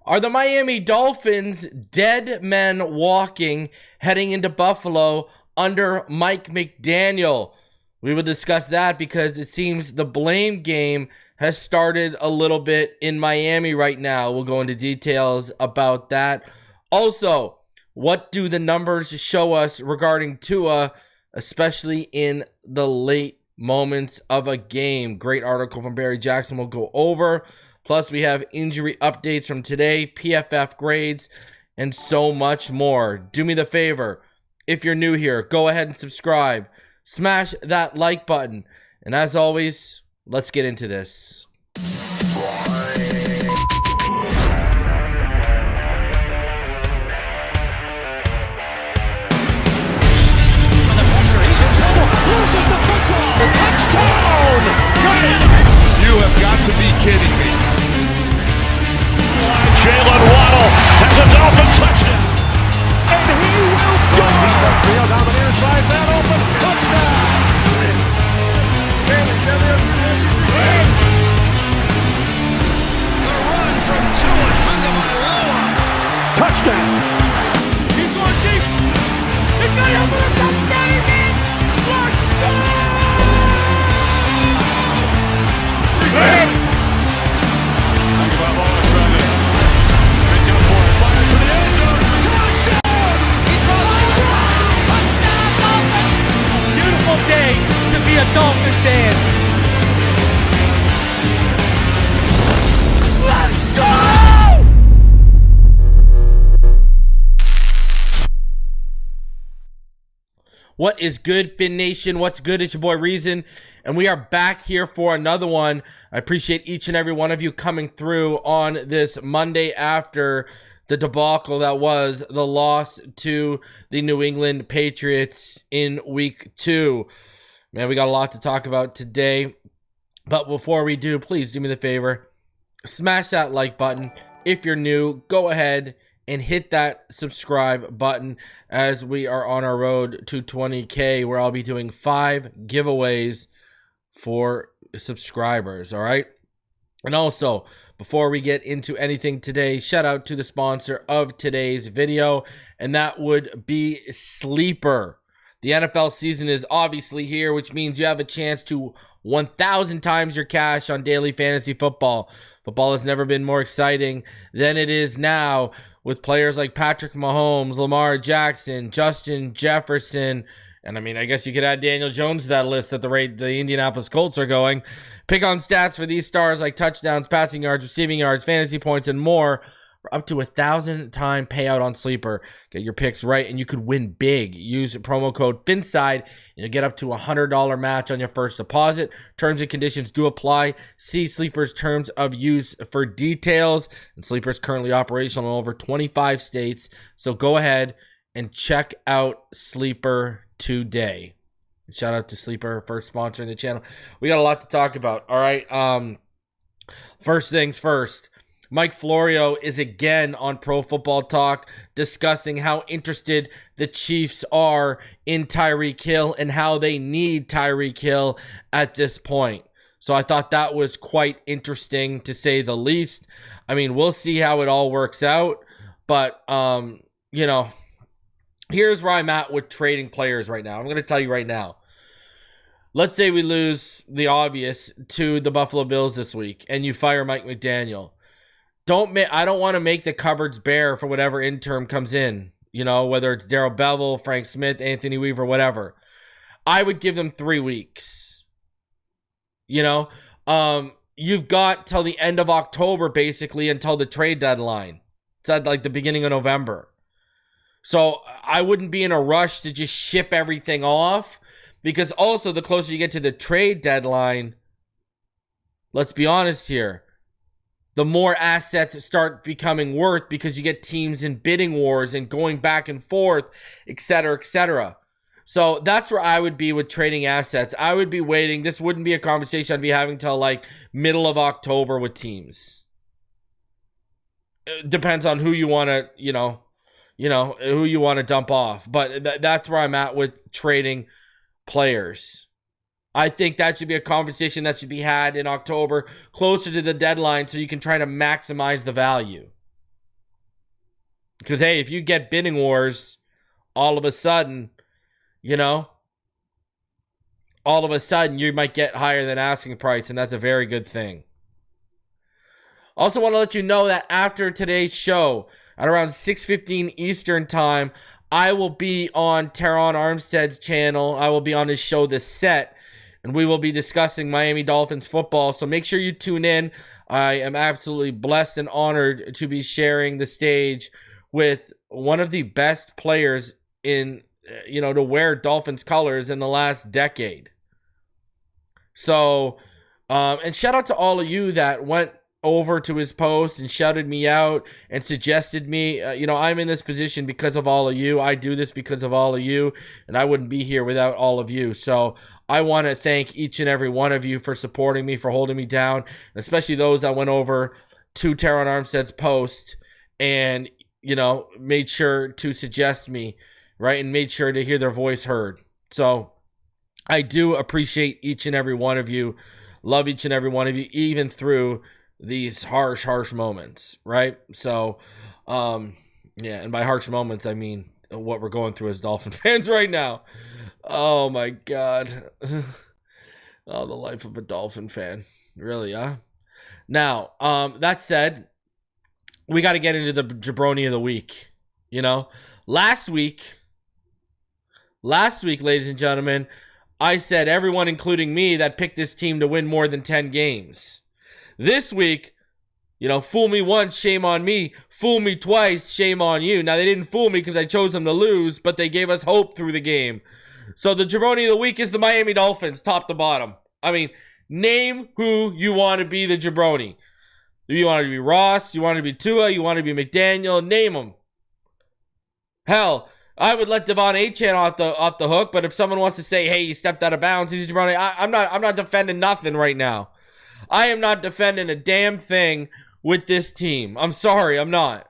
Are the Miami Dolphins dead men walking heading into Buffalo under Mike McDaniel? We will discuss that because it seems the blame game has started a little bit in Miami right now. We'll go into details about that. Also, what do the numbers show us regarding Tua, especially in the late moments of a game? Great article from Barry Jackson we'll go over. Plus, we have injury updates from today, PFF grades, and so much more. Do me the favor, if you're new here, go ahead and subscribe. Smash that like button. And as always, let's get into this. Touchdown! Got it! You have got to be kidding me. Jalen Waddle has a Dolphin touchdown. And he will score! Field down the near side, man open, touchdown! The run from Tua Tagovailoa. Touchdown! He's going deep. He's got it for a touchdown again! Beautiful day to be a Dolphin fan. Let's go! What is good, Fin Nation? What's good? It's your boy Reason, and we are back here for another one. I appreciate each and every one of you coming through on this Monday after the debacle that was the loss to the New England Patriots in week 2. Man, we got a lot to talk about today, but before we do, please do me the favor, smash that like button. If you're new, go ahead and hit that subscribe button as we are on our road to 20K, where I'll be doing 5 giveaways for subscribers, all right? And also, before we get into anything today, shout out to the sponsor of today's video, and that would be Sleeper. The NFL season is obviously here, which means you have a chance to 1,000 times your cash on daily fantasy football. Football has never been more exciting than it is now, with players like Patrick Mahomes, Lamar Jackson, Justin Jefferson, and I guess you could add Daniel Jones to that list at the rate the Indianapolis Colts are going. Pick on stats for these stars like touchdowns, passing yards, receiving yards, fantasy points, and more for up to 1,000 time payout on Sleeper. Get your picks right, and you could win big. Use promo code Phinside, and you'll get up to a $100 match on your first deposit. Terms and conditions do apply. See Sleeper's terms of use for details. And Sleeper is currently operational in over 25 states, so go ahead and check out Sleeper today. Shout out to Sleeper for sponsoring the channel. We got a lot to talk about. All right. First things first. Mike Florio is again on Pro Football Talk discussing how interested the Chiefs are in Tyreek Hill and how they need Tyreek Hill at this point. So I thought that was quite interesting, to say the least. We'll see how it all works out. But, here's where I'm at with trading players right now. I'm going to tell you right now. Let's say we lose the obvious to the Buffalo Bills this week and you fire Mike McDaniel. I don't want to make the cupboards bare for whatever interim comes in, whether it's Darrell Bevell, Frank Smith, Anthony Weaver, whatever. I would give them 3 weeks. You've got till the end of October, basically, until the trade deadline. It's at like the beginning of November. So I wouldn't be in a rush to just ship everything off, because also the closer you get to the trade deadline, let's be honest here, the more assets start becoming worth because you get teams in bidding wars and going back and forth, et cetera, et cetera. So that's where I would be with trading assets. I would be waiting. This wouldn't be a conversation I'd be having till like middle of October with teams. It depends on who you want to, who you want to dump off. But that's where I'm at with trading players. I think that should be a conversation that should be had in October, closer to the deadline, so you can try to maximize the value. Because, hey, if you get bidding wars, all of a sudden, you know, all of a sudden you might get higher than asking price, and that's a very good thing. Also want to let you know that after today's show, at around 6:15 Eastern time, I will be on Teron Armstead's channel. I will be on his show, The Set, and we will be discussing Miami Dolphins football. So make sure you tune in. I am absolutely blessed and honored to be sharing the stage with one of the best players in, to wear Dolphins colors in the last decade. So, and shout out to all of you that went over to his post and shouted me out and suggested me. I'm in this position because of all of you. I do this because of all of you, and I wouldn't be here without all of you. So I want to thank each and every one of you for supporting me, for holding me down, and especially those that went over to Teron Armstead's post and, made sure to suggest me, right, and made sure to hear their voice heard. So I do appreciate each and every one of you. Love each and every one of you, even through these harsh moments, right? So, and by harsh moments, I mean what we're going through as Dolphin fans right now. Oh my God. Oh, the life of a Dolphin fan. Really, huh? Now, that said, we got to get into the Jabroni of the week. Last week, ladies and gentlemen, I said everyone, including me, that picked this team to win more than 10 games. This week, fool me once, shame on me. Fool me twice, shame on you. Now, they didn't fool me because I chose them to lose, but they gave us hope through the game. So the Jabroni of the week is the Miami Dolphins, top to bottom. I mean, name who you want to be the Jabroni. Do you want to be Ross? You want to be Tua? You want to be McDaniel? Name them. Hell, I would let Devon Achane off the hook, but if someone wants to say, hey, he stepped out of bounds, he's a Jabroni, I'm not defending nothing right now. I am not defending a damn thing with this team. I'm sorry, I'm not.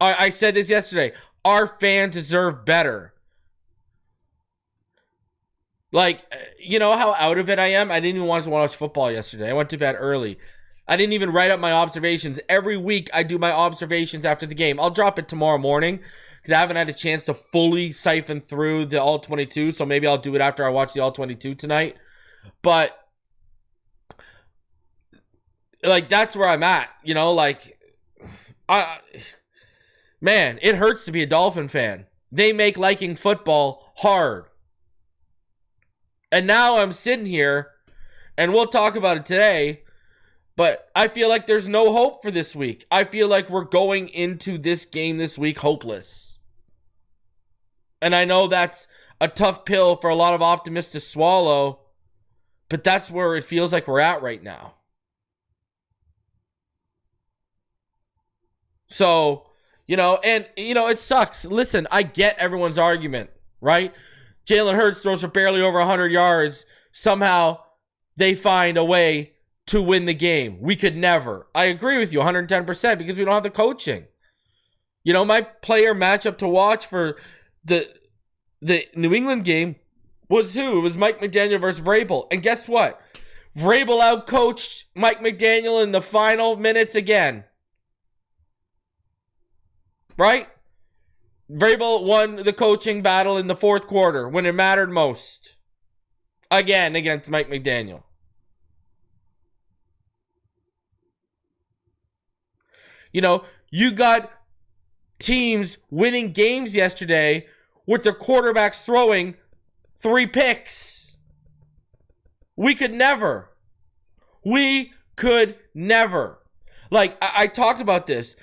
I said this yesterday. Our fans deserve better. Like, how out of it I am? I didn't even want to watch football yesterday. I went to bed early. I didn't even write up my observations. Every week I do my observations after the game. I'll drop it tomorrow morning because I haven't had a chance to fully siphon through the All-22, so maybe I'll do it after I watch the All-22 tonight. But that's where I'm at, man, it hurts to be a Dolphin fan. They make liking football hard. And now I'm sitting here, and we'll talk about it today, but I feel like there's no hope for this week. I feel like we're going into this game this week hopeless. And I know that's a tough pill for a lot of optimists to swallow, but that's where it feels like we're at right now. So, it sucks. Listen, I get everyone's argument, right? Jalen Hurts throws for barely over 100 yards. Somehow they find a way to win the game. We could never. I agree with you 110% because we don't have the coaching. My player matchup to watch for the New England game was who? It was Mike McDaniel versus Vrabel. And guess what? Vrabel outcoached Mike McDaniel in the final minutes again. Right? Vrabel won the coaching battle in the fourth quarter when it mattered most. Again, against Mike McDaniel. You got teams winning games yesterday with their quarterbacks throwing 3 picks. We could never. We could never. I talked about this.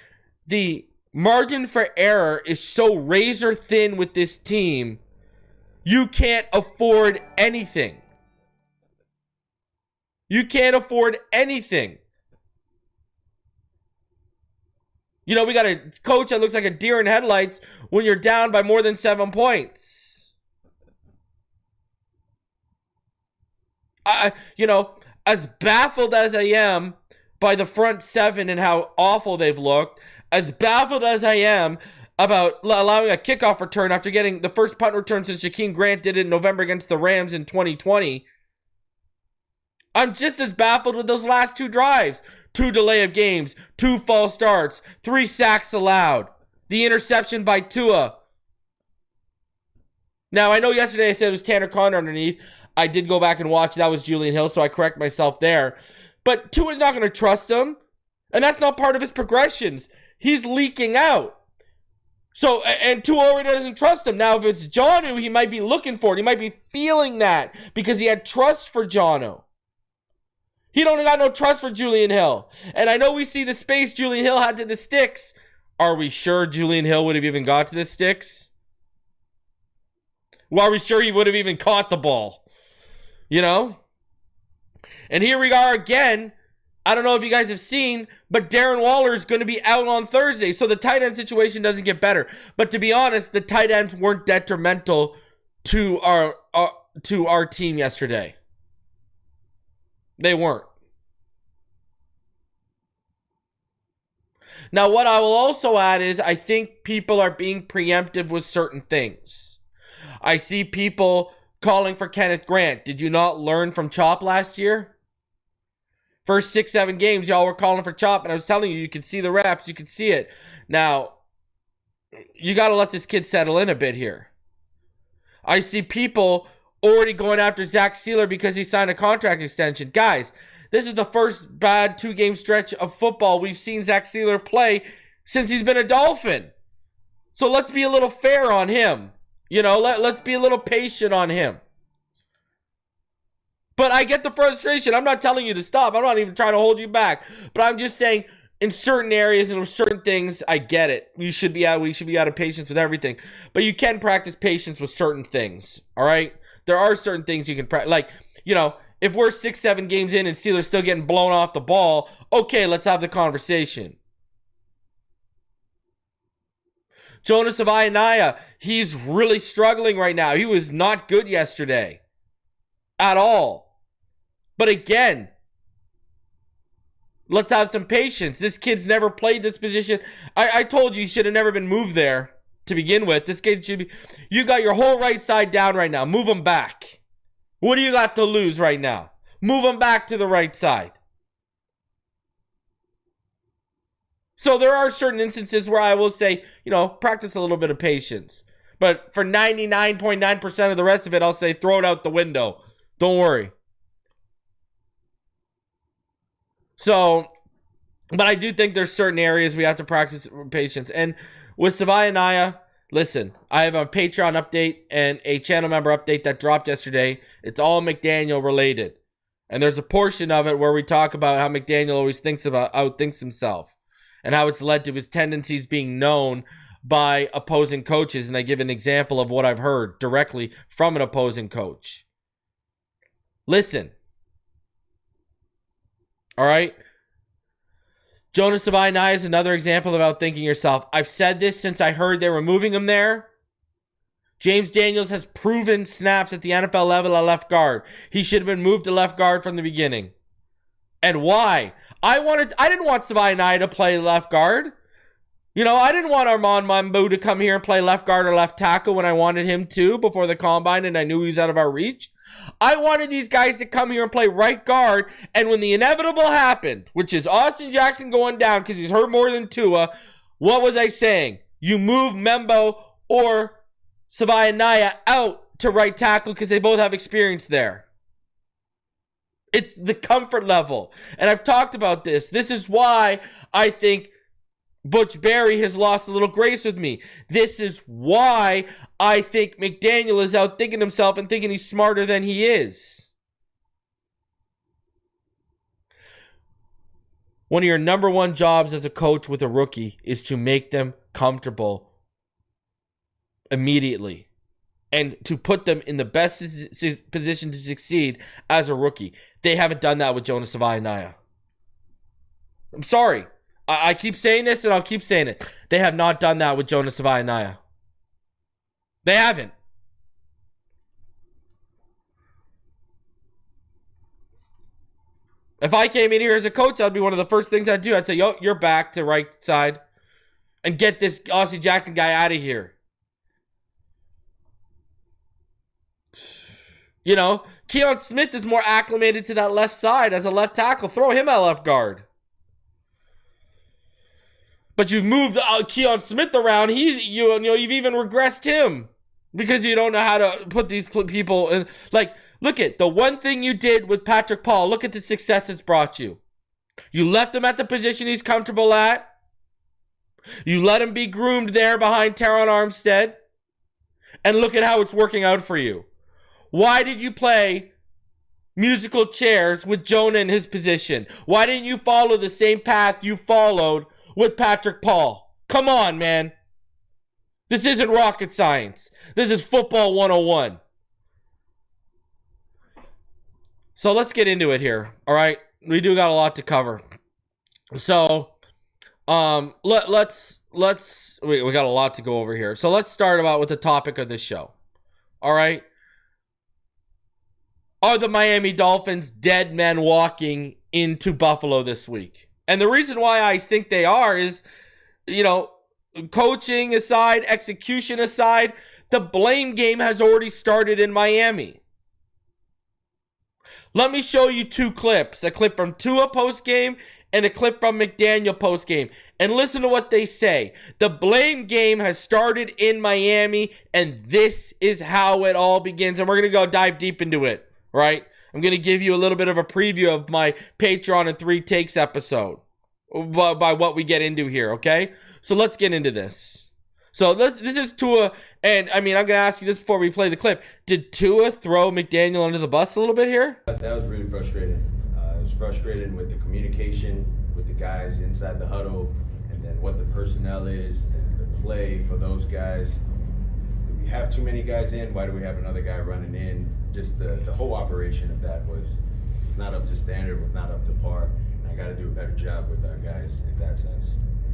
The margin for error is so razor thin with this team, you can't afford anything. You can't afford anything. We got a coach that looks like a deer in headlights when you're down by more than 7 points. As baffled as I am by the front seven and how awful they've looked, as baffled as I am about allowing a kickoff return after getting the first punt return since Jakeem Grant did it in November against the Rams in 2020, I'm just as baffled with those last 2 drives. 2 delay of games, 2 false starts, 3 sacks allowed. The interception by Tua. Now, I know yesterday I said it was Tanner Conner underneath. I did go back and watch. That was Julian Hill, so I correct myself there. But Tua's not going to trust him. And that's not part of his progressions. He's leaking out. So, and Tua already doesn't trust him. Now, if it's Jonnu, he might be looking for it. He might be feeling that because he had trust for Jonnu. He don't got no trust for Julian Hill. And I know we see the space Julian Hill had to the sticks. Are we sure Julian Hill would have even got to the sticks? Well, are we sure he would have even caught the ball? You know? And here we are again. I don't know if you guys have seen, but Darren Waller is going to be out on Thursday. So the tight end situation doesn't get better. But to be honest, the tight ends weren't detrimental to our team yesterday. They weren't. Now, what I will also add is I think people are being preemptive with certain things. I see people calling for Kenneth Grant. Did you not learn from Chop last year? First 6-7 games, y'all were calling for Chop, and I was telling you, you could see the reps, you could see it. Now, you got to let this kid settle in a bit here. I see people already going after Zach Sealer because he signed a contract extension. Guys, this is the first bad 2-game stretch of football we've seen Zach Sealer play since he's been a Dolphin. So let's be a little fair on him. You know, let's be a little patient on him. But I get the frustration. I'm not telling you to stop. I'm not even trying to hold you back. But I'm just saying, in certain areas and with certain things, I get it. We should be out of patience with everything. But you can practice patience with certain things. All right? There are certain things you can practice. Like, you know, if we're 6-7 games in and Steelers still getting blown off the ball, okay, let's have the conversation. Jonas Avaianaya, he's really struggling right now. He was not good yesterday. At all. But again, let's have some patience. This kid's never played this position. I told you he should have never been moved there to begin with. This kid should be... You got your whole right side down right now. Move him back. What do you got to lose right now? Move him back to the right side. So there are certain instances where I will say, you know, practice a little bit of patience. But for 99.9% of the rest of it, I'll say throw it out the window. Don't worry. So, but I do think there's certain areas we have to practice patience. And with Savaianaya, listen, I have a Patreon update and a channel member update that dropped yesterday. It's all McDaniel related. And there's a portion of it where we talk about how McDaniel always outthinks himself and how it's led to his tendencies being known by opposing coaches. And I give an example of what I've heard directly from an opposing coach. Listen. All right? Jonas Avaianaya is another example of outthinking yourself. I've said this since I heard they were moving him there. James Daniels has proven snaps at the NFL level at left guard. He should have been moved to left guard from the beginning. And why? I didn't want Avaianaya to play left guard. You know, I didn't want Armand Mambu to come here and play left guard or left tackle when I wanted him to before the combine and I knew he was out of our reach. I wanted these guys to come here and play right guard, and when the inevitable happened, which is Austin Jackson going down because he's hurt more than Tua, what was I saying? You move Membo or Savaianaya out to right tackle because they both have experience there. It's the comfort level. And I've talked about this. This is why I think Butch Barry has lost a little grace with me. This is why I think McDaniel is out thinking himself and thinking he's smarter than he is. One of your number one jobs as a coach with a rookie is to make them comfortable immediately and to put them in the best position to succeed as a rookie. They haven't done that with Jonas Avaianaya. I'm sorry. I keep saying this and I'll keep saying it. They have not done that with Jonas Avaianaya. They haven't. If I came in here as a coach, that'd be one of the first things I'd do. I'd say, yo, you're back to right side and get this Austin Jackson guy out of here. Keon Smith is more acclimated to that left side as a left tackle. Throw him at left guard. But you've moved Keon Smith around. You've even regressed him because you don't know how to put these people in. Like, look at the one thing you did with Patrick Paul. Look at the success it's brought you. You left him at the position he's comfortable at. You let him be groomed there behind Teron Armstead. And look at how it's working out for you. Why did you play musical chairs with Jonah in his position? Why didn't you follow the same path you followed with Patrick Paul? Come on, man. This isn't rocket science. This is football 101. So let's get into it here, all right? We do got a lot to cover. So, we got a lot to go over here. So let's start about with the topic of this show. All right. Are the Miami Dolphins dead men walking into Buffalo this week? And the reason why I think they are is, coaching aside, execution aside, the blame game has already started in Miami. Let me show you two clips. A clip from Tua post-game and a clip from McDaniel post-game. And listen to what they say. The blame game has started in Miami, and this is how it all begins. And we're going to go dive deep into it, right? I'm going to give you a little bit of a preview of my Patreon and 3 Takes episode by what we get into here, okay? So let's get into this. So this is Tua, and I'm going to ask you this before we play the clip. Did Tua throw McDaniel under the bus a little bit here? That was really frustrating. I was frustrated with the communication with the guys inside the huddle, and then what the personnel is, the play for those guys. Do we have too many guys in? Why do we have another guy running in? Just the whole operation of that was not up to standard, was not up to par, and I got to do a better job with our guys in that sense.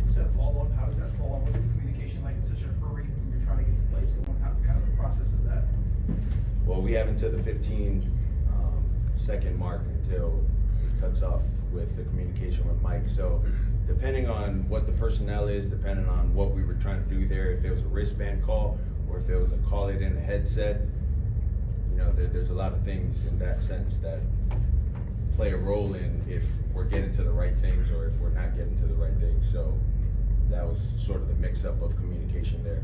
Was that follow-up? How does that follow-up? What's the communication like in such a hurry when you're trying to get the plays going? How kind of the process of that? Well, we have until the 15-second mark until it cuts off with the communication with Mike. So depending on what the personnel is, depending on what we were trying to do there, if it was a wristband call or if it was a call it in the headset, there's a lot of things in that sense that play a role in if we're getting to the right things or if we're not getting to the right things. So that was sort of the mix-up of communication there.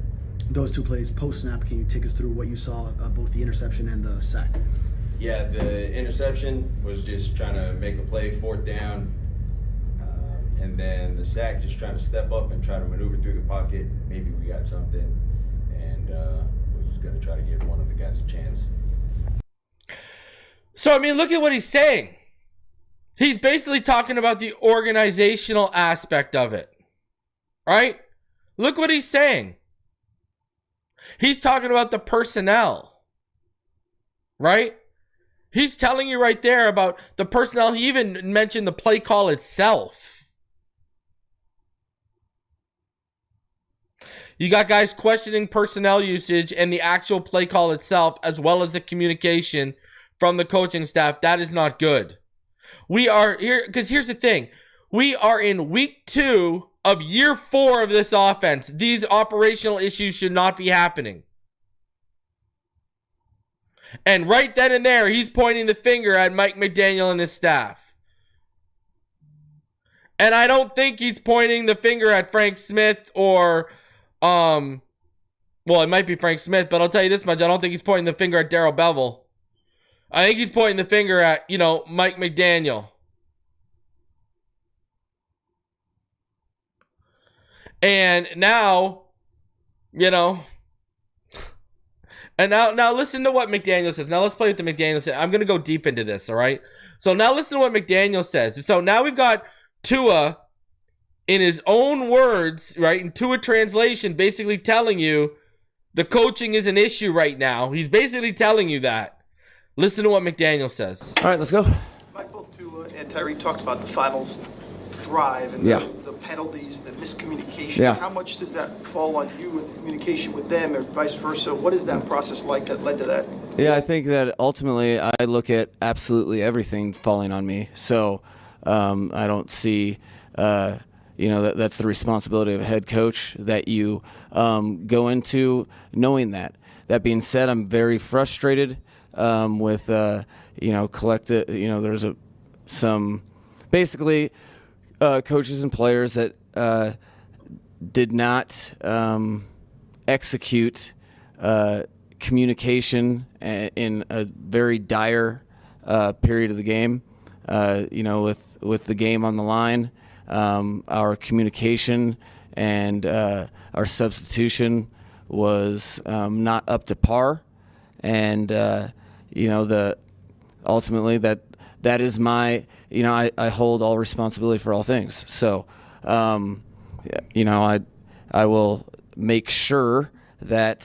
Those two plays post-snap, can you take us through what you saw, both the interception and the sack? Yeah, the interception was just trying to make a play, 4th down. And then the sack, just trying to step up and try to maneuver through the pocket. Maybe we got something, and was going to try to give one of the guys a chance. So, look at what he's saying. He's basically talking about the organizational aspect of it, right? Look what he's saying. He's talking about the personnel, right? He's telling you right there about the personnel. He even mentioned the play call itself. You got guys questioning personnel usage and the actual play call itself, as well as the communication from the coaching staff. That is not good. We are here because here's the thing. We are in week 2 of year 4 of this offense. These operational issues should not be happening. And right then and there, he's pointing the finger at Mike McDaniel and his staff. And I don't think he's pointing the finger at Frank Smith or, well, it might be Frank Smith, but I'll tell you this much. I don't think he's pointing the finger at Darrell Bevel. I think he's pointing the finger at, Mike McDaniel. And now, and now listen to what McDaniel says. Now let's play with the McDaniel says. I'm going to go deep into this, all right? So now listen to what McDaniel says. So now we've got Tua in his own words, right? In Tua translation, basically telling you the coaching is an issue right now. He's basically telling you that. Listen to what McDaniel says. All right, let's go. Mike, both Tua and Tyreek talked about the finals drive and the penalties, the miscommunication. Yeah. How much does that fall on you in communication with them or vice versa? What is that process like that led to that? Yeah, I think that ultimately I look at absolutely everything falling on me. So I don't see, that's the responsibility of a head coach that you go into knowing that. That being said, I'm very frustrated with collective. There's some basically coaches and players that did not execute communication in a very dire period of the game. With the game on the line, our communication and our substitution was not up to par, and ultimately that is my I hold all responsibility for all things. So I will make sure that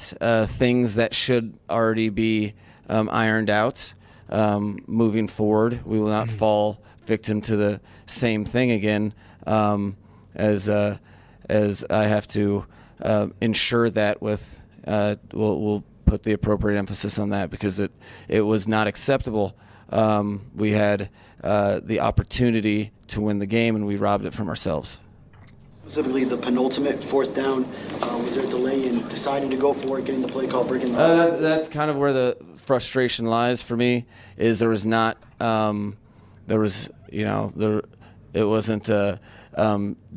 things that should already be ironed out moving forward, we will not fall victim to the same thing again, as I have to ensure that with we'll put the appropriate emphasis on that, because it was not acceptable. We had the opportunity to win the game, and we robbed it from ourselves. Specifically, the penultimate 4th down, was there a delay in deciding to go for it, getting the play call, breaking the That's kind of where the frustration lies for me. Is there was not it wasn't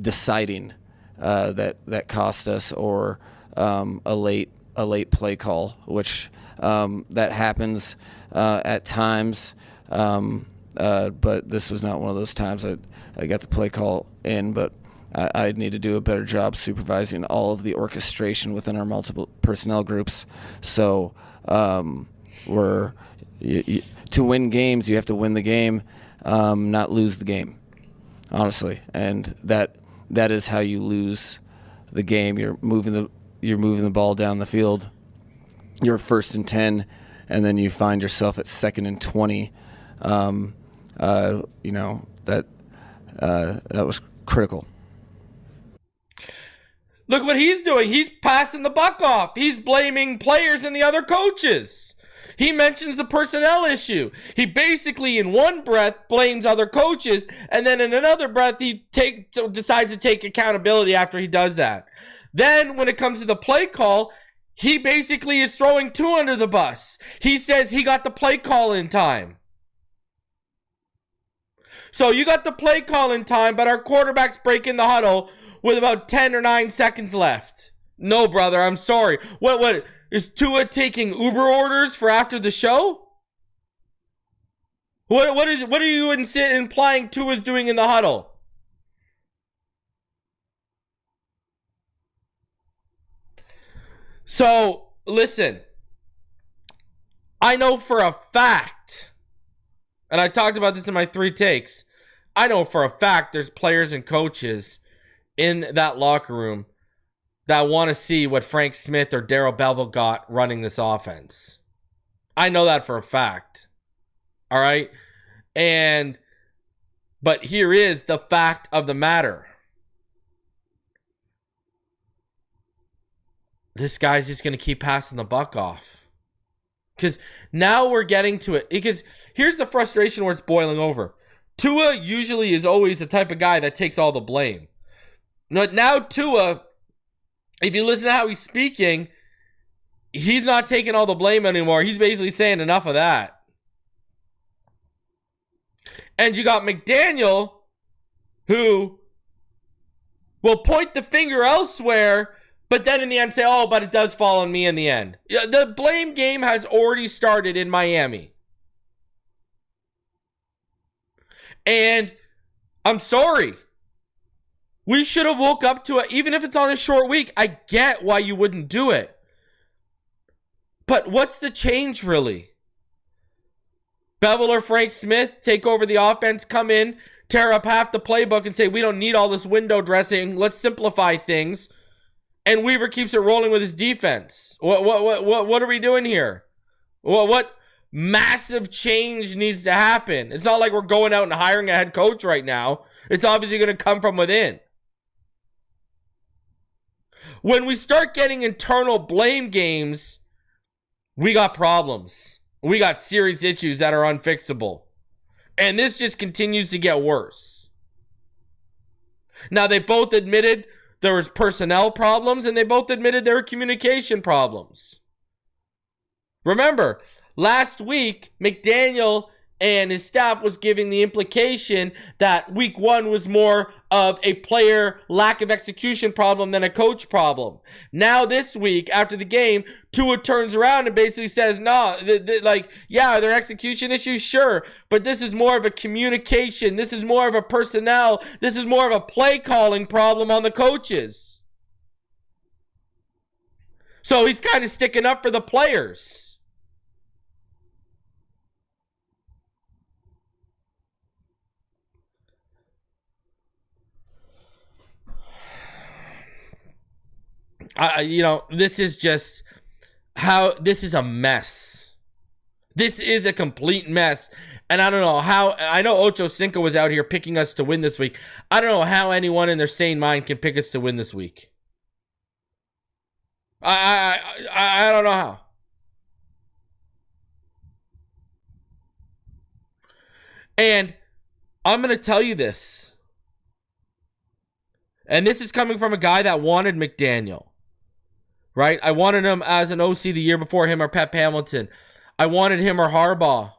deciding that cost us, or a late play call, which that happens at times. But this was not one of those times. I got the play call in, but I need to do a better job supervising all of the orchestration within our multiple personnel groups. So to win games, you have to win the game, not lose the game, honestly. And that is how you lose the game. You're moving the ball down the field. You're 1st and 10, and then you find yourself at 2nd and 20. That was critical. Look what he's doing. He's passing the buck off. He's blaming players and the other coaches. He mentions the personnel issue. He basically, in one breath, blames other coaches, and then in another breath, he decides to take accountability after he does that. Then, when it comes to the play call, he basically is throwing Tua under the bus. He says he got the play call in time. So you got the play call in time, but our quarterback's breaking the huddle with about 10 or 9 seconds left. No, brother, I'm sorry. What is Tua taking Uber orders for after the show? What are you implying Tua's doing in the huddle? So, listen. I know for a fact, and I talked about this in my 3 takes, I know for a fact there's players and coaches in that locker room that want to see what Frank Smith or Darrell Bevell got running this offense. I know that for a fact. All right? But here is the fact of the matter. This guy's just going to keep passing the buck off. Because now we're getting to it. Because here's the frustration where it's boiling over. Tua usually is always the type of guy that takes all the blame. But now Tua, if you listen to how he's speaking, he's not taking all the blame anymore. He's basically saying enough of that. And you got McDaniel, who will point the finger elsewhere, but then in the end say, oh, but it does fall on me in the end. The blame game has already started in Miami. And I'm sorry. We should have woke up to it, even if it's on a short week. I get why you wouldn't do it. But what's the change, really? Bevell or Frank Smith take over the offense, come in, tear up half the playbook and say, we don't need all this window dressing. Let's simplify things. And Weaver keeps it rolling with his defense. What are we doing here? What massive change needs to happen? It's not like we're going out and hiring a head coach right now. It's obviously going to come from within. When we start getting internal blame games, we got problems. We got serious issues that are unfixable. And this just continues to get worse. Now, they both admitted there was personnel problems, and they both admitted there were communication problems. Remember, last week, McDaniel and his staff was giving the implication that week 1 was more of a player lack of execution problem than a coach problem. Now this week, after the game, Tua turns around and basically says, no, are there execution issues? Sure. But this is more of a communication. This is more of a personnel. This is more of a play calling problem on the coaches. So he's kind of sticking up for the players. This is a mess. This is a complete mess. And I don't know how, I know Ocho Cinco was out here picking us to win this week. I don't know how anyone in their sane mind can pick us to win this week. I don't know how. And I'm going to tell you this. And this is coming from a guy that wanted McDaniel. Right? I wanted him as an OC the year before, him or Pep Hamilton. I wanted him or Harbaugh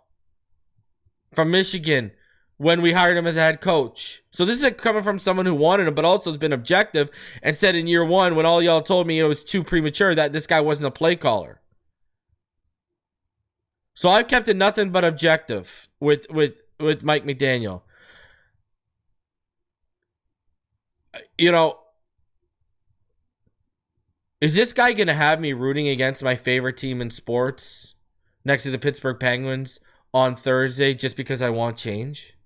from Michigan when we hired him as a head coach. So this is coming from someone who wanted him, but also has been objective and said in year 1, when all y'all told me it was too premature, that this guy wasn't a play caller. So I've kept it nothing but objective with Mike McDaniel. Is this guy going to have me rooting against my favorite team in sports next to the Pittsburgh Penguins on Thursday just because I want change?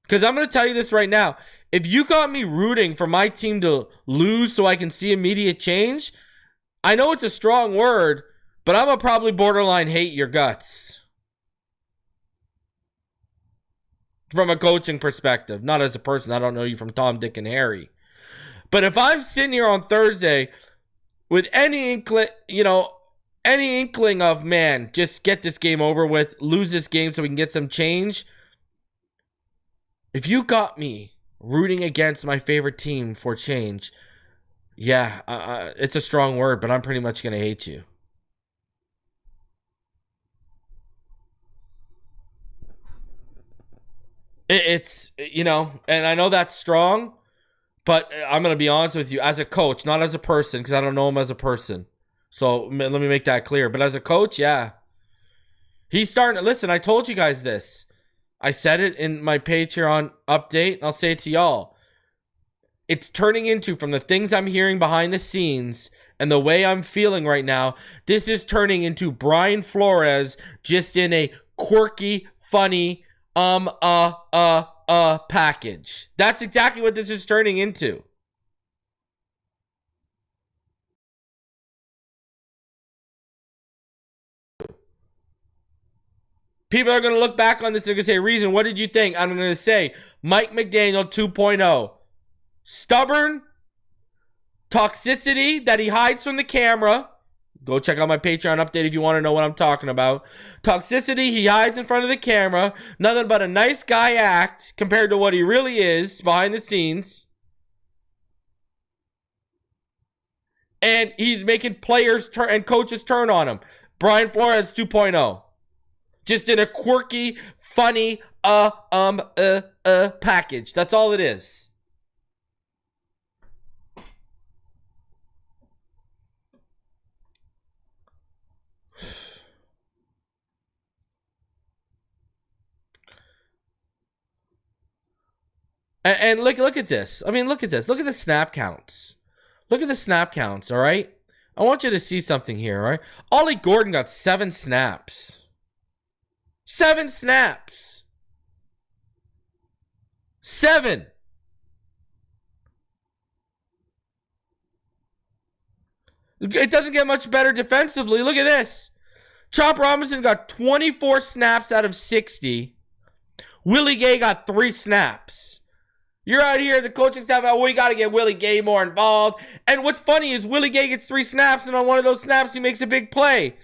Because I'm going to tell you this right now. If you got me rooting for my team to lose so I can see immediate change, I know it's a strong word, but I'm going to probably borderline hate your guts. From a coaching perspective, not as a person. I don't know you from Tom, Dick, and Harry. But if I'm sitting here on Thursday with any inkling of, man, just get this game over with, lose this game so we can get some change. If you got me rooting against my favorite team for change, it's a strong word, but I'm pretty much going to hate you. It's, and I know that's strong. But I'm going to be honest with you, as a coach, not as a person, because I don't know him as a person. So let me make that clear. But as a coach, yeah. He's starting to, listen, I told you guys this. I said it in my Patreon update, and I'll say it to y'all. It's turning into, from the things I'm hearing behind the scenes and the way I'm feeling right now, this is turning into Brian Flores just in a quirky, funny, package. That's exactly what this is turning into. People are going to look back on this and they're going to say, Reason, what did you think? I'm going to say, Mike McDaniel 2.0. Stubborn, toxicity that he hides from the camera. Go check out my Patreon update if you want to know what I'm talking about. Toxicity, he hides in front of the camera. Nothing but a nice guy act compared to what he really is behind the scenes. And he's making players and coaches turn on him. Brian Flores 2.0. Just in a quirky, funny, package. That's all it is. And look at this. I mean, look at this. Look at the snap counts. Look at the snap counts, all right? I want you to see something here, all right? Ollie Gordon got 7 snaps. 7 snaps. 7. It doesn't get much better defensively. Look at this. Chop Robinson got 24 snaps out of 60. Willie Gay got 3 snaps. You're out here, the coaching staff, we got to get Willie Gay more involved. And what's funny is Willie Gay gets 3 snaps, and on one of those snaps, he makes a big play.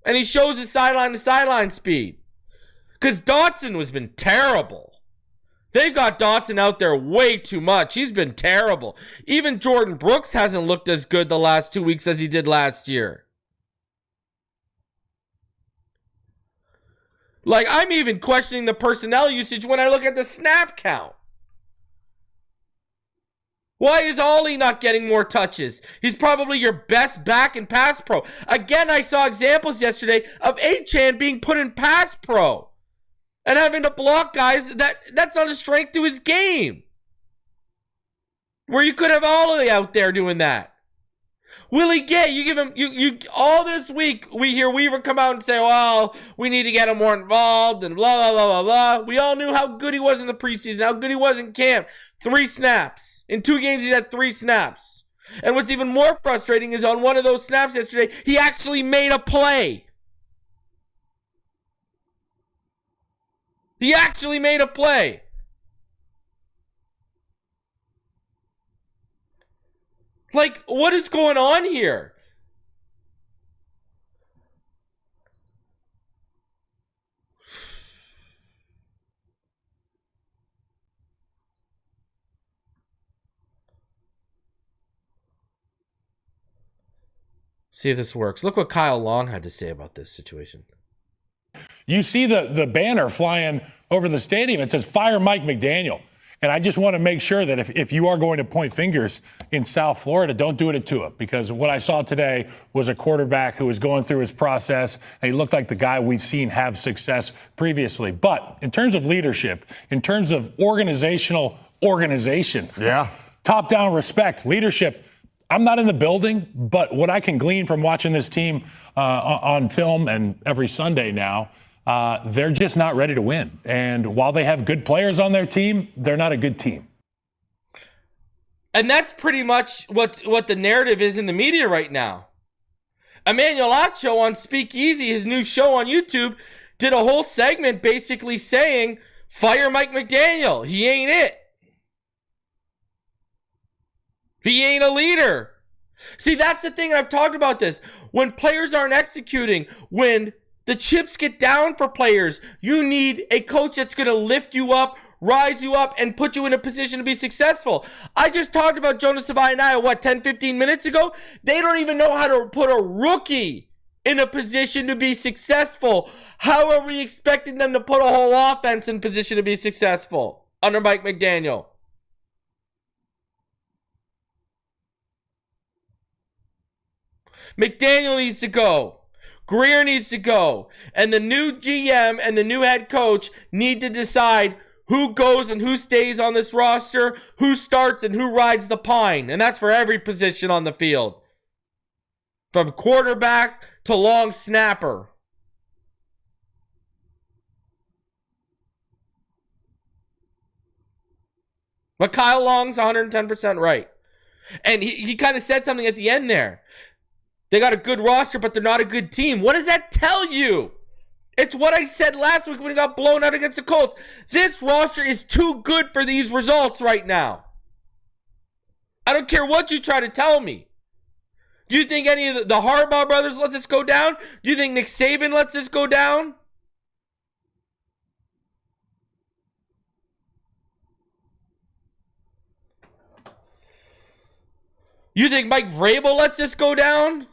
And he shows his sideline-to-sideline speed. Because Dotson has been terrible. They've got Dotson out there way too much. He's been terrible. Even Jordan Brooks hasn't looked as good the last 2 weeks as he did last year. Like, I'm even questioning the personnel usage when I look at the snap count. Why is Ollie not getting more touches? He's probably your best back in pass pro. Again, I saw examples yesterday of Achane being put in pass pro and having to block guys. That's not a strength to his game. Where you could have Ollie out there doing that. Willie Gay, you give him, you all this week, we hear Weaver come out and say, well, we need to get him more involved and blah, blah, blah, blah, blah. We all knew how good he was in the preseason, how good he was in camp. 3 snaps. In 2 games, he's had 3 snaps. And what's even more frustrating is on one of those snaps yesterday, he actually made a play. He actually made a play. Like, what is going on here? See if this works. Look what Kyle Long had to say about this situation. You see the banner flying over the stadium. It says, fire Mike McDaniel. And I just want to make sure that if you are going to point fingers in South Florida, don't do it at Tua. Because what I saw today was a quarterback who was going through his process, and he looked like the guy we've seen have success previously. But in terms of leadership, in terms of organization, top-down respect, leadership, I'm not in the building, but what I can glean from watching this team on film and every Sunday now, they're just not ready to win. And while they have good players on their team, they're not a good team. And that's pretty much what the narrative is in the media right now. Emmanuel Acho on Speakeasy, his new show on YouTube, did a whole segment basically saying, fire Mike McDaniel. He ain't it. He ain't a leader. See, that's the thing. I've talked about this. When players aren't executing, when the chips get down for players, you need a coach that's going to lift you up, rise you up, and put you in a position to be successful. I just talked about Jonas Savaiinaia, 10, 15 minutes ago? They don't even know how to put a rookie in a position to be successful. How are we expecting them to put a whole offense in position to be successful under Mike McDaniel? McDaniel needs to go. Greer needs to go. And the new GM and the new head coach need to decide who goes and who stays on this roster, who starts and who rides the pine. And that's for every position on the field. From quarterback to long snapper. But Kyle Long's 110% right. And he kind of said something at the end there. They got a good roster, but they're not a good team. What does that tell you? It's what I said last week when he got blown out against the Colts. This roster is too good for these results right now. I don't care what you try to tell me. Do you think any of the Harbaugh brothers let this go down? Do you think Nick Saban lets this go down? You think Mike Vrabel lets this go down?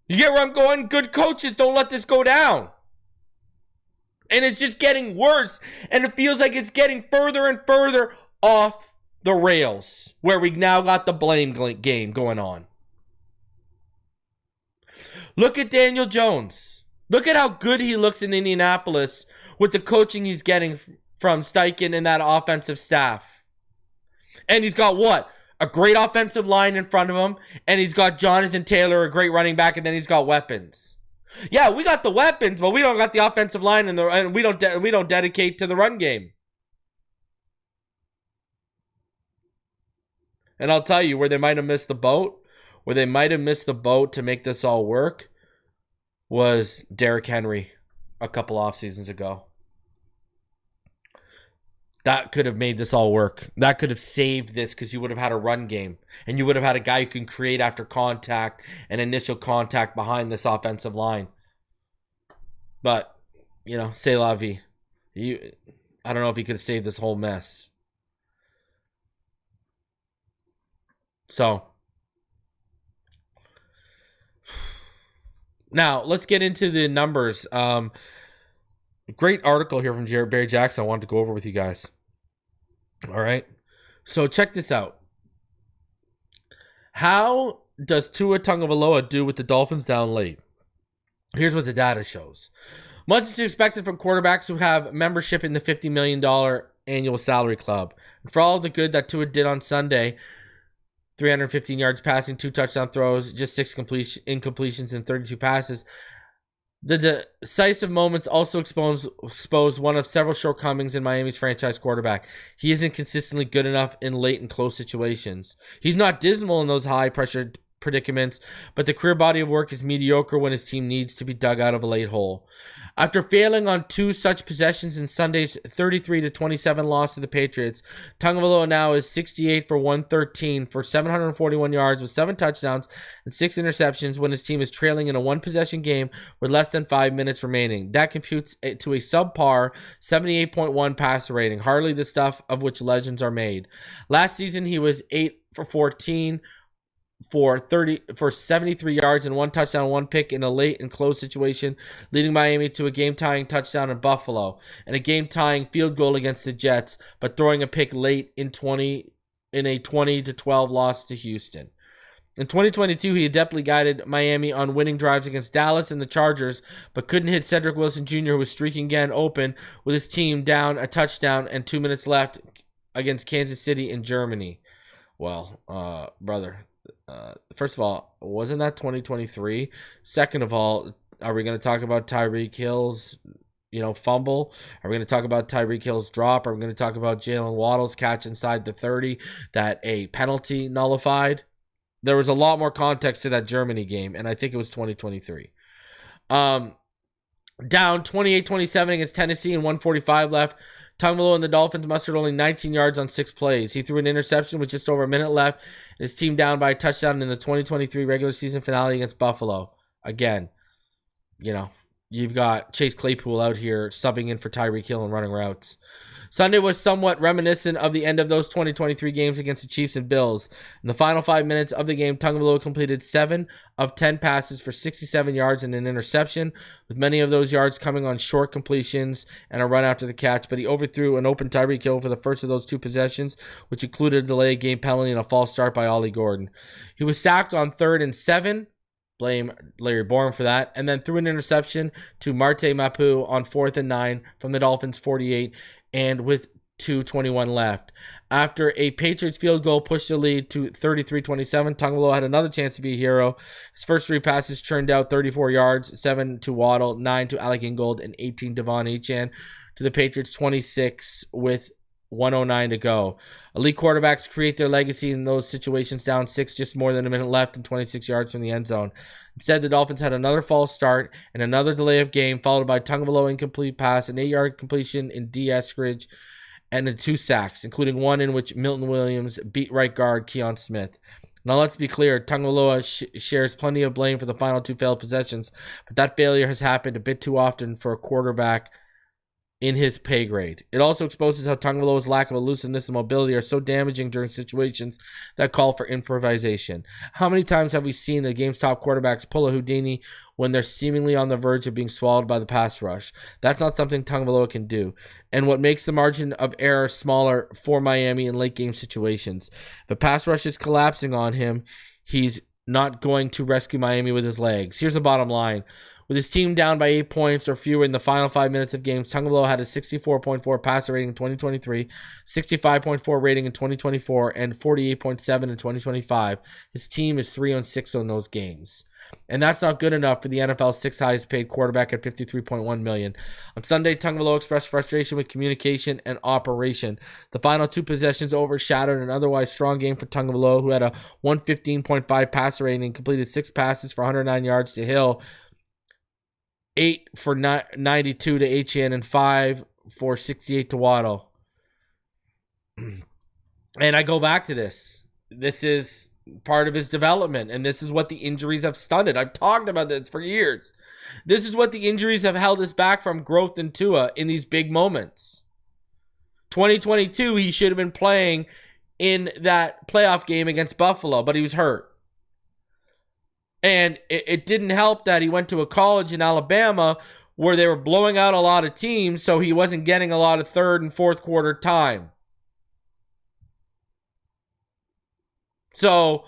You get where I'm going? Good coaches don't let this go down. And it's just getting worse. And it feels like it's getting further and further off the rails. Where we now got the blame game going on. Look at Daniel Jones. Look at how good he looks in Indianapolis with the coaching he's getting from Steichen and that offensive staff. And he's got what? A great offensive line in front of him, and he's got Jonathan Taylor, a great running back, and then he's got weapons. Yeah, we got the weapons, but we don't got the offensive line, and we don't dedicate to the run game. And I'll tell you where they might have missed the boat, to make this all work, was Derrick Henry a couple off seasons ago. That could have made this all work. That could have saved this because you would have had a run game. And you would have had a guy who can create after contact and initial contact behind this offensive line. But, c'est la vie. I don't know if he could have saved this whole mess. So, now let's get into the numbers. Great article here from Jared Barry Jackson I wanted to go over with you guys. All right. So check this out. How does Tua Tagovailoa do with the Dolphins down late? Here's what the data shows. Much is expected from quarterbacks who have membership in the $50 million annual salary club. And for all the good that Tua did on Sunday, 315 yards passing, 2 touchdown throws, just 6 incompletions and 32 passes, the decisive moments also expose one of several shortcomings in Miami's franchise quarterback. He isn't consistently good enough in late and close situations. He's not dismal in those high-pressure predicaments, but the career body of work is mediocre when his team needs to be dug out of a late hole. After failing on 2 such possessions in Sunday's 33-27 loss to the Patriots, Tagovailoa now is 68 for 113 for 741 yards with 7 touchdowns and 6 interceptions when his team is trailing in a 1-possession game with less than 5 minutes remaining. That computes to a subpar 78.1 passer rating, hardly the stuff of which legends are made. Last season, he was 8 for 14 for 73 yards and 1 touchdown, 1 pick in a late and close situation, leading Miami to a game-tying touchdown in Buffalo and a game-tying field goal against the Jets, but throwing a pick late in a 20-12 loss to Houston. In 2022, he adeptly guided Miami on winning drives against Dallas and the Chargers, but couldn't hit Cedric Wilson Jr., who was streaking again open with his team down a touchdown and 2 minutes left against Kansas City in Germany. Well, brother, first of all, wasn't that 2023? Second of all, are we going to talk about Tyreek Hill's, fumble? Are we going to talk about Tyreek Hill's drop? Are we going to talk about Jalen Waddle's catch inside the 30 that a penalty nullified? There was a lot more context to that Germany game, and I think it was 2023. Down 28-27 against Tennessee and 1:45 left. Tagovailoa and the Dolphins mustered only 19 yards on 6 plays. He threw an interception with just over a minute left, and his team down by a touchdown in the 2023 regular season finale against Buffalo. Again, you've got Chase Claypool out here subbing in for Tyreek Hill and running routes. Sunday was somewhat reminiscent of the end of those 2023 games against the Chiefs and Bills. In the final 5 minutes of the game, Tagovailoa completed 7 of 10 passes for 67 yards and an interception, with many of those yards coming on short completions and a run after the catch, but he overthrew an open Tyreek Hill for the first of those 2 possessions, which included a delayed game penalty and a false start by Ollie Gordon. He was sacked on 3rd and 7. Blame Larry Borum for that. And then threw an interception to Marte Mapu on 4th and 9 from the Dolphins' 48 and with 2:21 left. After a Patriots field goal pushed the lead to 33-27, Tagovailoa had another chance to be a hero. His first 3 passes churned out 34 yards, 7 to Waddle, 9 to Alec Ingold, and 18 to Devon Achane to the Patriots' 26 with 1:09 to go. Elite quarterbacks create their legacy in those situations, down 6, just more than a minute left, and 26 yards from the end zone. Instead, the Dolphins had another false start and another delay of game, followed by Tagovailoa incomplete pass, an 8-yard completion in D. Eskridge, and 2 sacks, including one in which Milton Williams beat right guard Keon Smith. Now, let's be clear, Tagovailoa shares plenty of blame for the final 2 failed possessions, but that failure has happened a bit too often for a quarterback in his pay grade. It also exposes how Tagovailoa's lack of elusiveness and mobility are so damaging during situations that call for improvisation. How many times have we seen the game's top quarterbacks pull a Houdini when they're seemingly on the verge of being swallowed by the pass rush? That's not something Tagovailoa can do. And what makes the margin of error smaller for Miami in late game situations? If a pass rush is collapsing on him, he's not going to rescue Miami with his legs. Here's the bottom line. With his team down by 8 points or fewer in the final 5 minutes of games, Tagovailoa had a 64.4 passer rating in 2023, 65.4 rating in 2024, and 48.7 in 2025. His team is 3-6 on those games. And that's not good enough for the NFL's 6th highest paid quarterback at $53.1 million. On Sunday, Tagovailoa expressed frustration with communication and operation. The final 2 possessions overshadowed an otherwise strong game for Tagovailoa, who had a 115.5 passer rating and completed 6 passes for 109 yards to Hill, 8 for 92 to Achane, and 5 for 68 to Waddle. And I go back to this. This is part of his development, and this is what the injuries have stunted. I've talked about this for years. This is what the injuries have held us back from growth in Tua in these big moments. 2022, he should have been playing in that playoff game against Buffalo, but he was hurt. And it didn't help that he went to a college in Alabama where they were blowing out a lot of teams, so he wasn't getting a lot of third and fourth quarter time. So,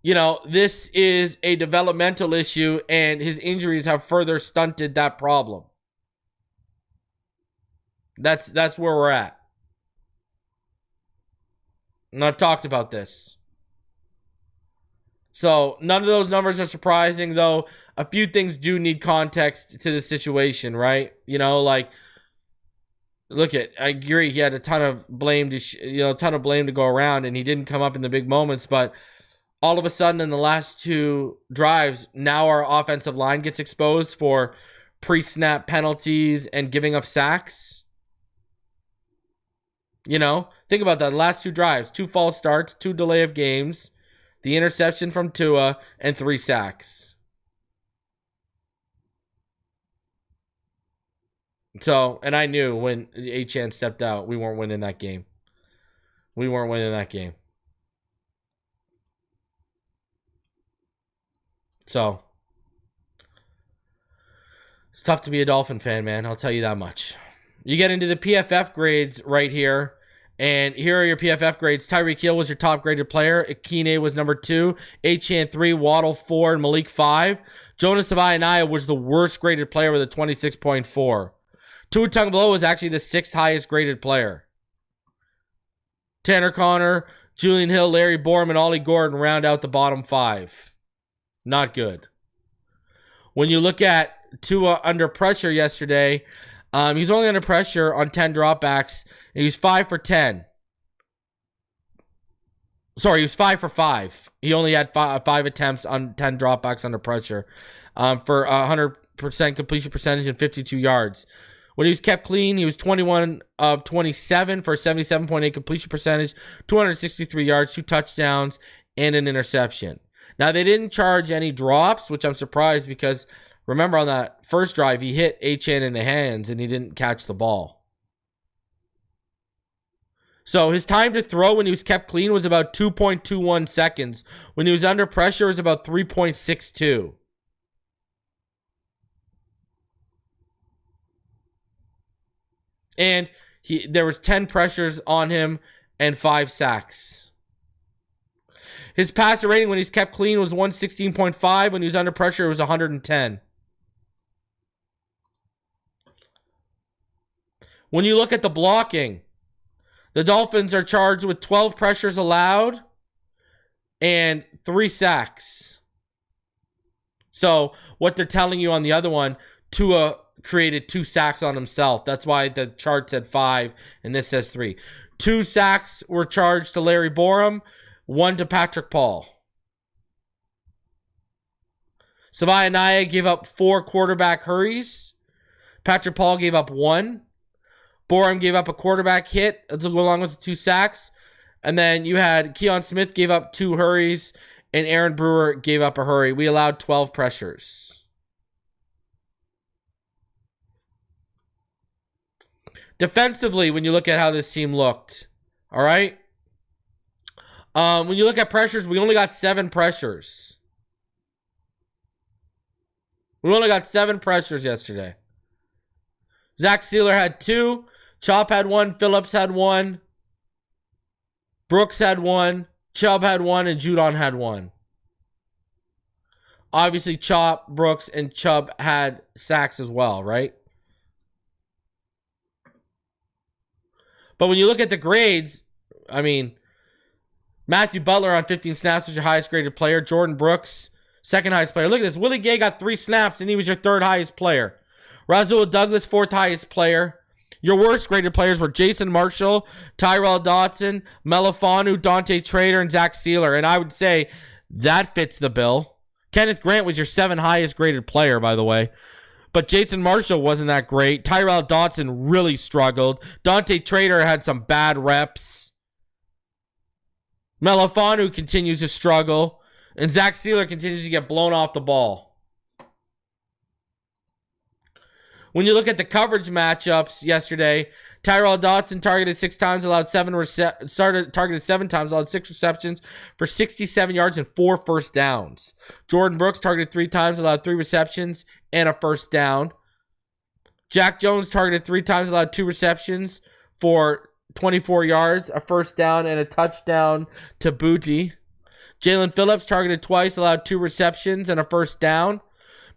you know, this is a developmental issue, and his injuries have further stunted that problem. That's where we're at. And I've talked about this. So none of those numbers are surprising, though. A few things do need context to the situation, right? You know, like, I agree, he had a ton of blame to go around, and he didn't come up in the big moments. But all of a sudden, in the last two drives, now our offensive line gets exposed for pre-snap penalties and giving up sacks. You know, think about that. The last two drives, 2 false starts, 2 delay of games, the interception from Tua, and 3 sacks. So, and I knew when Achane stepped out, we weren't winning that game. So, it's tough to be a Dolphin fan, man. I'll tell you that much. You get into the PFF grades right here. And here are your PFF grades. Tyreek Hill was your top graded player. Akine was number 2. Achane 3. Waddle 4. And Malik 5. Jonas Savaianaya was the worst graded player with a 26.4. Tua Tagovailoa was actually the 6th highest graded player. Tanner Connor, Julian Hill, Larry Borum, and Ollie Gordon round out the bottom 5. Not good. When you look at Tua under pressure yesterday, he was only under pressure on 10 dropbacks. And he was 5 for 10. Sorry, he was 5 for 5. He only had 5 attempts on 10 dropbacks under pressure for 100% completion percentage and 52 yards. When he was kept clean, he was 21 of 27 for a 77.8 completion percentage, 263 yards, 2 touchdowns, and an interception. Now, they didn't charge any drops, which I'm surprised because, remember, on that first drive, he hit Achane in the hands and he didn't catch the ball. So his time to throw when he was kept clean was about 2.21 seconds. When he was under pressure, it was about 3.62. And there was 10 pressures on him and 5 sacks. His passer rating when he's kept clean was 116.5. When he was under pressure, it was 110. When you look at the blocking, the Dolphins are charged with 12 pressures allowed and 3 sacks. So what they're telling you on the other one, Tua created 2 sacks on himself. That's why the chart said 5 and this says 3. 2 sacks were charged to Larry Borum, 1 to Patrick Paul. Savaianaya gave up 4 quarterback hurries. Patrick Paul gave up 1. Borum gave up a quarterback hit along with the 2 sacks. And then you had Keon Smith gave up 2 hurries and Aaron Brewer gave up a hurry. We allowed 12 pressures. Defensively, when you look at how this team looked, all right? When you look at pressures, we only got 7 pressures. We only got 7 pressures yesterday. Zach Sealer had 2. Chop had 1. Phillips had 1. Brooks had 1. Chubb had 1. And Judon had 1. Obviously, Chop, Brooks, and Chubb had sacks as well, right? But when you look at the grades, I mean, Matthew Butler on 15 snaps was your highest graded player. Jordan Brooks, second highest player. Look at this. Willie Gay got 3 snaps, and he was your 3rd highest player. Rasul Douglas, 4th highest player. Your worst graded players were Jason Marshall, Tyrell Dodson, Melifanu, Dante Trader, and Zach Sealer. And I would say that fits the bill. Kenneth Grant was your 7th highest graded player, by the way. But Jason Marshall wasn't that great. Tyrell Dodson really struggled. Dante Trader had some bad reps. Melifanu continues to struggle. And Zach Sealer continues to get blown off the ball. When you look at the coverage matchups yesterday, Tyrell Dodson targeted 6 times, allowed 7 targeted 7 times, allowed 6 receptions for 67 yards and 4 first downs. Jordan Brooks targeted 3 times, allowed 3 receptions and a first down. Jack Jones targeted 3 times, allowed 2 receptions for 24 yards, a first down, and a touchdown to Booty. Jalen Phillips targeted twice, allowed 2 receptions and a first down.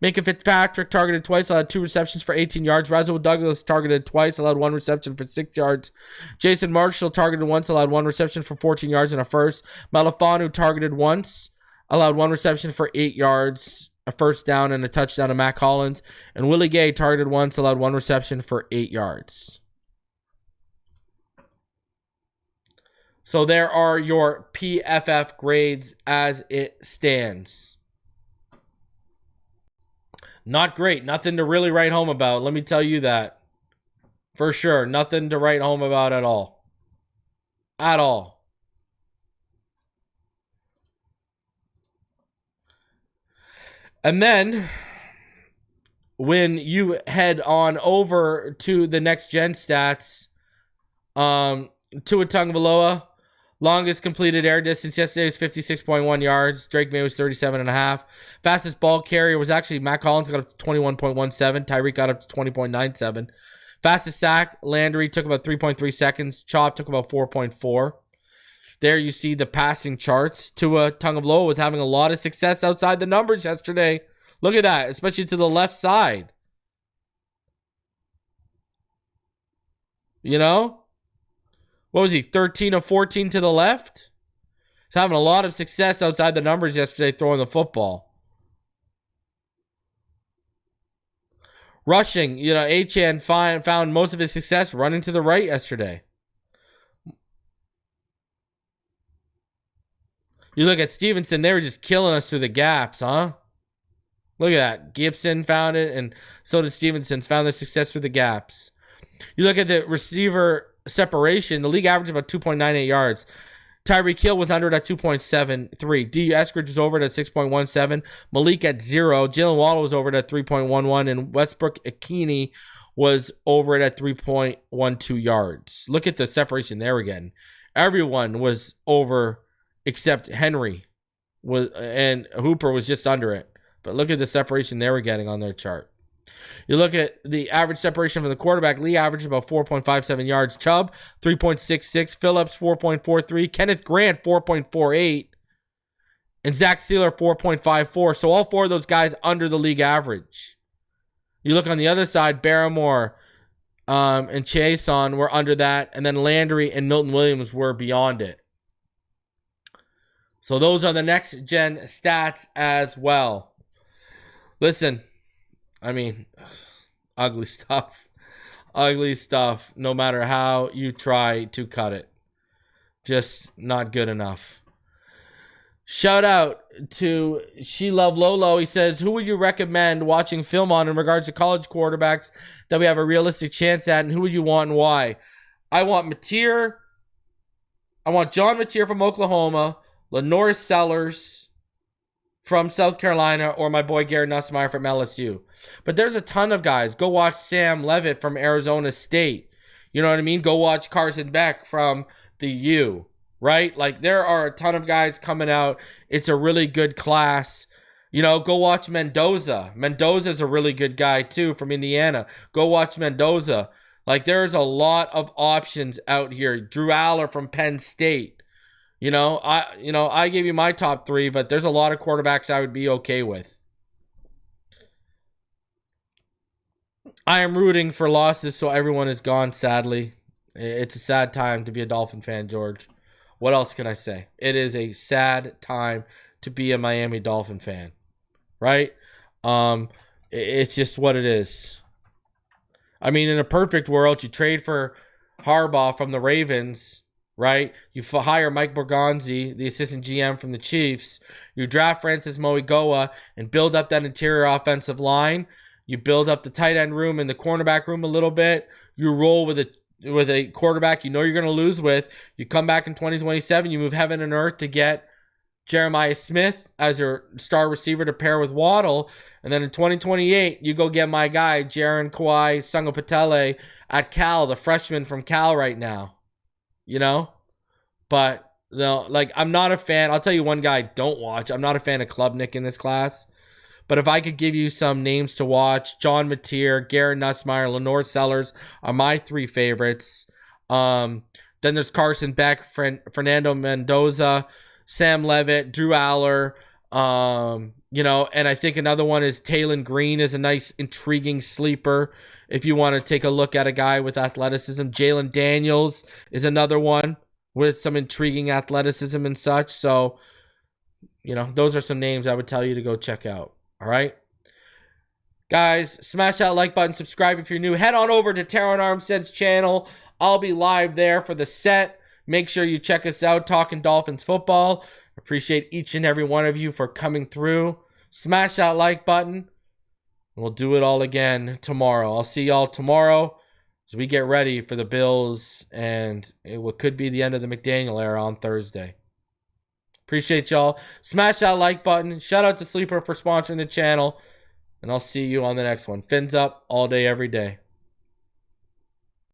Minka Fitzpatrick targeted twice, allowed 2 receptions for 18 yards. Rasul Douglas targeted twice, allowed 1 reception for 6 yards. Jason Marshall targeted once, allowed 1 reception for 14 yards and a first. Malafanu targeted once, allowed 1 reception for 8 yards, a first down, and a touchdown to Matt Collins. And Willie Gay targeted once, allowed 1 reception for 8 yards. So there are your PFF grades as it stands. Not great. Nothing to really write home about. Let me tell you that. For sure. Nothing to write home about at all. At all. And then, when you head on over to the next gen stats, Tua Tagovailoa, longest completed air distance yesterday was 56.1 yards. Drake Maye was 37.5. Fastest ball carrier was actually Matt Collins, got up to 21.17. Tyreek got up to 20.97. Fastest sack, Landry took about 3.3 seconds. Chop took about 4.4. There you see the passing charts. Tua Tagovailoa was having a lot of success outside the numbers yesterday. Look at that, especially to the left side. You know? What was he, 13 of 14 to the left? He's having a lot of success outside the numbers yesterday throwing the football. Rushing, Achane found most of his success running to the right yesterday. You look at Stevenson, they were just killing us through the gaps, huh? Look at that. Gibson found it, and so did Stevenson. Found their success through the gaps. You look at the receiver separation, the league averaged about 2.98 yards. Tyreek Hill was under it at 2.73. D. Eskridge was over it at 6.17. Malik at 0. Jalen Waddle was over it at 3.11. And Westbrook Akini was over it at 3.12 yards. Look at the separation there again. Everyone was over except Henry, and Hooper was just under it. But look at the separation they were getting on their chart. You look at the average separation from the quarterback. Lee averaged about 4.57 yards. Chubb, 3.66. Phillips, 4.43. Kenneth Grant, 4.48. And Zach Sealer, 4.54. So all 4 of those guys under the league average. You look on the other side, Barrymore and Chason were under that. And then Landry and Milton Williams were beyond it. So those are the next gen stats as well. Listen, I mean, ugly stuff. Ugly stuff, no matter how you try to cut it. Just not good enough. Shout out to She Love Lolo. He says, who would you recommend watching film on in regards to college quarterbacks that we have a realistic chance at, and who would you want and why? I want Mateer. I want John Mateer from Oklahoma, Lenoris Sellers from South Carolina, or my boy Garrett Nussmeier from LSU. But there's a ton of guys. Go watch Sam Levitt from Arizona State. You know what I mean? Go watch Carson Beck from the U, right? Like, there are a ton of guys coming out. It's a really good class. Go watch Mendoza. Mendoza's a really good guy, too, from Indiana. Go watch Mendoza. Like, there's a lot of options out here. Drew Aller from Penn State. I gave you my top 3, but there's a lot of quarterbacks I would be okay with. I am rooting for losses, so everyone is gone, sadly. It's a sad time to be a Dolphin fan, George. What else can I say? It is a sad time to be a Miami Dolphin fan, right? It's just what it is. I mean, in a perfect world, you trade for Harbaugh from the Ravens, right? You hire Mike Borgonzi, the assistant GM from the Chiefs. You draft Francis Moigoa and build up that interior offensive line. You build up the tight end room and the cornerback room a little bit. You roll with a quarterback you know you're going to lose with. You come back in 2027. You move heaven and earth to get Jeremiah Smith as your star receiver to pair with Waddle. And then in 2028, you go get my guy, Jaron Kawhi Sangapatele at Cal, the freshman from Cal right now. But I'm not a fan. I'll tell you one guy I don't watch. I'm not a fan of Klubnik in this class. But if I could give you some names to watch, John Mateer, Garrett Nussmeier, Lenore Sellers are my 3 favorites. Then there's Carson Beck, Fernando Mendoza, Sam Levitt, Drew Aller. And I think another one is Taylon Green is a nice, intriguing sleeper. If you want to take a look at a guy with athleticism, Jalen Daniels is another one with some intriguing athleticism and such. So, those are some names I would tell you to go check out. All right. Guys, smash that like button, subscribe if you're new. Head on over to Taron Armstead's channel. I'll be live there for the set. Make sure you check us out, Talking Dolphins Football. Appreciate each and every one of you for coming through. Smash that like button. We'll do it all again tomorrow. I'll see y'all tomorrow as we get ready for the Bills and what could be the end of the McDaniel era on Thursday. Appreciate y'all. Smash that like button. Shout out to Sleeper for sponsoring the channel. And I'll see you on the next one. Fins up all day, every day.